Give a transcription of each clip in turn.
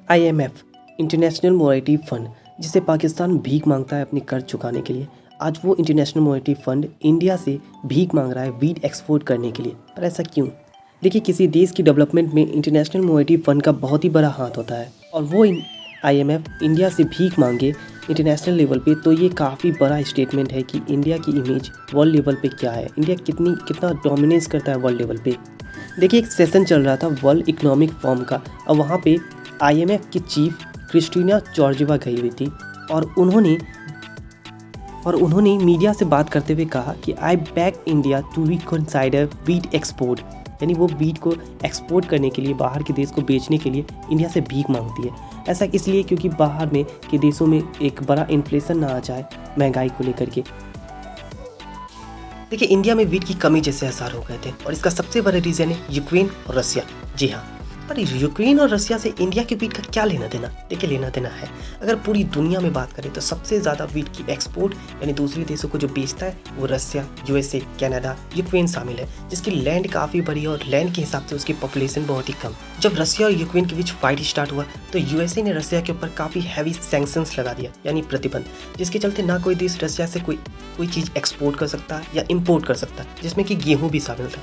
IMF international monetary fund, जिसे पाकिस्तान भीख मांगता है अपनी कर्ज चुकाने के लिए, आज वो इंटरनेशनल मॉनेटरी फंड इंडिया से भीख मांग रहा है वीट एक्सपोर्ट करने के लिए। पर ऐसा क्यों? देखिए, किसी देश की डेवलपमेंट में इंटरनेशनल मॉनेटरी फंड का बहुत ही बड़ा हाथ होता है, और वो IMF इंडिया से भीख मांगे इंटरनेशनल लेवल पे, तो ये काफ़ी बड़ा स्टेटमेंट है कि इंडिया की इमेज वर्ल्ड लेवल पे क्या है, इंडिया कितना डोमिनेंस करता है वर्ल्ड लेवल पे। देखिए, एक सेशन चल रहा था वर्ल्ड इकोनॉमिक फोरम का, और वहाँ पे IMF की चीफ क्रिस्टीना जॉर्जिवा गई हुई थी, और उन्होंने मीडिया से बात करते हुए कहा कि I back India to reconsider wheat export, यानी वो वीट को एक्सपोर्ट करने के लिए, बाहर के देश को बेचने के लिए इंडिया से भीख मांगती है। ऐसा इसलिए क्योंकि बाहर में के देशों में एक बड़ा इन्फ्लेशन ना आ जाए महंगाई को लेकर के। देखिए, इंडिया में वीट की कमी जैसे आसार हो गए थे, और इसका सबसे बड़ा रीज़न है यूक्रेन और रसिया। जी हाँ, पर यूक्रेन और रसिया से इंडिया के वीट का क्या लेना देना? देखिए, लेना देना है। अगर पूरी दुनिया में बात करें तो सबसे ज़्यादा वीट की एक्सपोर्ट यानी दूसरे देशों को जो बेचता है वो रसिया, USA, कनाडा, यूक्रेन शामिल है, जिसकी लैंड काफ़ी बड़ी है और लैंड के हिसाब से उसकी पॉपुलेशन बहुत ही कम। जब रसिया और यूक्रेन के बीच फाइट स्टार्ट हुआ तो USA ने रसिया के ऊपर काफ़ी हैवी सैंक्शंस लगा दिया, यानी प्रतिबंध, जिसके चलते ना कोई देश रसिया से कोई चीज़ एक्सपोर्ट कर सकता या इम्पोर्ट कर सकता, जिसमें कि गेहूँ भी शामिल था।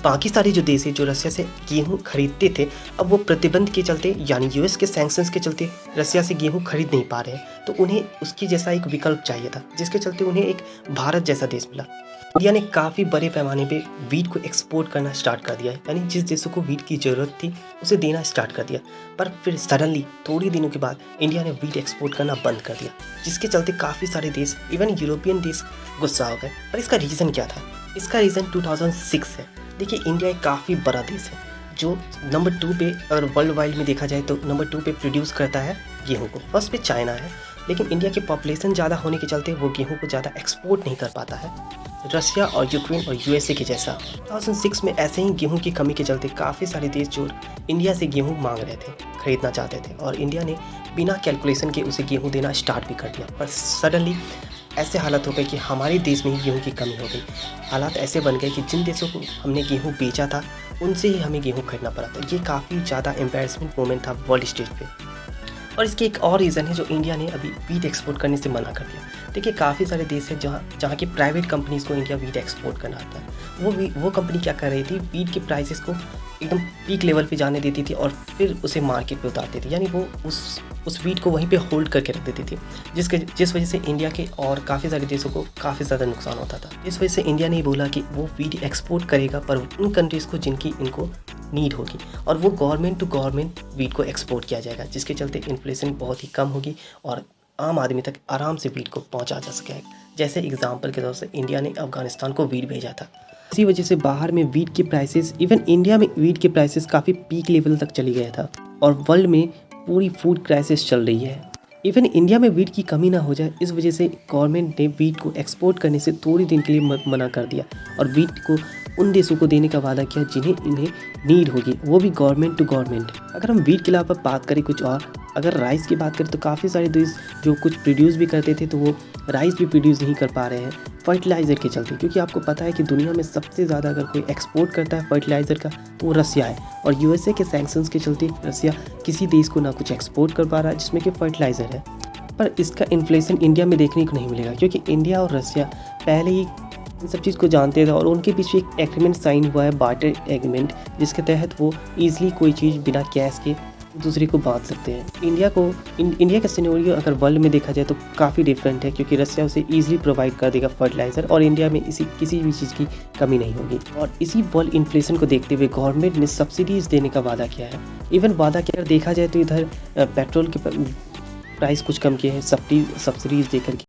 बाकी सारे जो देश है जो रसिया से गेहूं खरीदते थे, अब वो प्रतिबंध के चलते यानी US के सैंक्शंस के चलते रसिया से गेहूं खरीद नहीं पा रहे हैं, तो उन्हें उसकी जैसा एक विकल्प चाहिए था, जिसके चलते उन्हें एक भारत जैसा देश मिला। इंडिया ने काफ़ी बड़े पैमाने पे वीट को एक्सपोर्ट करना स्टार्ट कर दिया है, यानी जिस देशों को वीट की ज़रूरत थी उसे देना स्टार्ट कर दिया। पर फिर सडनली थोड़ी दिनों के बाद इंडिया ने वीट एक्सपोर्ट करना बंद कर दिया, जिसके चलते काफ़ी सारे देश, इवन यूरोपियन देश गुस्सा हो गए। पर इसका रीज़न क्या था? इसका रीज़न 2006 है। देखिए, इंडिया एक काफ़ी बड़ा देश है जो नंबर 2 पे, अगर वर्ल्ड वाइड में देखा जाए तो नंबर 2 पे प्रोड्यूस करता है गेहूं को। फर्स्ट पे चाइना है, लेकिन इंडिया की पॉपुलेशन ज़्यादा होने के चलते वो गेहूं को ज़्यादा एक्सपोर्ट नहीं कर पाता है, रसिया और यूक्रेन और USA के जैसा। 2006 में ऐसे ही गेहूं की कमी के चलते काफ़ी सारे देश जो इंडिया से गेहूँ मांग रहे थे, खरीदना चाहते थे, और इंडिया ने बिना कैलकुलेशन के उसे गेहूँ देना स्टार्ट भी कर दिया। पर सडनली ऐसे हालत हो गए कि हमारे देश में ही गेहूं की कमी हो गई। हालात ऐसे बन गए कि जिन देशों को हमने गेहूं बेचा था उनसे ही हमें गेहूं खरीदना पड़ा था। ये काफ़ी ज़्यादा एम्बैरेसमेंट मोमेंट था वर्ल्ड स्टेज पे। और इसके एक और रीज़न है जो इंडिया ने अभी वीट एक्सपोर्ट करने से मना कर दिया। देखिए, काफ़ी सारे देश हैं जहाँ की प्राइवेट कंपनीज़ को इंडिया वीट एक्सपोर्ट करना आता है। वो कंपनी क्या कर रही थी, वीट के प्राइसेस को एकदम पीक लेवल पे जाने देती थी और फिर उसे मार्केट पे उतारती थी, यानी वो उस वीट को वहीं पे होल्ड करके रख देती थी, जिस वजह से इंडिया के और काफ़ी सारे देशों को काफ़ी ज़्यादा नुकसान होता था। इस वजह से इंडिया ने बोला कि वो वीट एक्सपोर्ट करेगा, पर उन कंट्रीज़ को जिनकी इनको नीड होगी, और वो गवर्नमेंट टू गवर्नमेंट वीट को एक्सपोर्ट किया जाएगा, जिसके चलते इन्फ्लेशन बहुत ही कम होगी और आम आदमी तक आराम से वीट को पहुंचा जा सकेगा। जैसे एग्जांपल के तौर से इंडिया ने अफगानिस्तान को वीट भेजा था। इसी वजह से बाहर में वीट के प्राइसेस, इवन इंडिया में वीट के प्राइसेस काफ़ी पीक लेवल तक चली गया था, और वर्ल्ड में पूरी फूड क्राइसिस चल रही है। इवन इंडिया में वीट की कमी ना हो जाए, इस वजह से गवर्नमेंट ने वीट को एक्सपोर्ट करने से थोड़ी दिन के लिए मना कर दिया, और वीट को उन देशों को देने का वादा किया इन्हें नीड होगी, वो भी गवर्नमेंट टू गवर्नमेंट। अगर हम वीट के अलावा बात करें कुछ और, अगर राइस की बात करें तो काफ़ी सारे देश जो कुछ प्रोड्यूस भी करते थे तो वो राइस भी प्रोड्यूस नहीं कर पा रहे हैं फर्टिलाइज़र के चलते, क्योंकि आपको पता है कि दुनिया में सबसे ज़्यादा अगर कोई एक्सपोर्ट करता है फर्टिलाइज़र का तो वो रसिया है, और USA के सैंक्शंस के चलते रसिया किसी देश को ना कुछ एक्सपोर्ट कर पा रहा है जिसमें कि फर्टिलाइज़र है। पर इसका इन्फ्लेशन इंडिया में देखने को नहीं मिलेगा, क्योंकि इंडिया और रसिया पहले ही इन सब चीज़ को जानते थे, और उनके बीच एक एग्रीमेंट साइन हुआ है, बार्टर एग्रीमेंट, जिसके तहत वो ईजिली कोई चीज़ बिना कैश के दूसरे को बांट सकते हैं। इंडिया का सिनेरियो अगर वर्ल्ड में देखा जाए तो काफ़ी डिफरेंट है, क्योंकि रसिया उसे ईजिली प्रोवाइड कर देगा फर्टिलाइज़र, और इंडिया में किसी भी चीज़ की कमी नहीं होगी। और इसी वर्ल्ड इन्फ्लेशन को देखते हुए गवर्नमेंट ने सब्सिडीज़ देने का वादा किया है। इवन वादा किया देखा जाए तो इधर पेट्रोल के प्राइस कुछ कम किए हैं सब्सिडीज़ देकर के।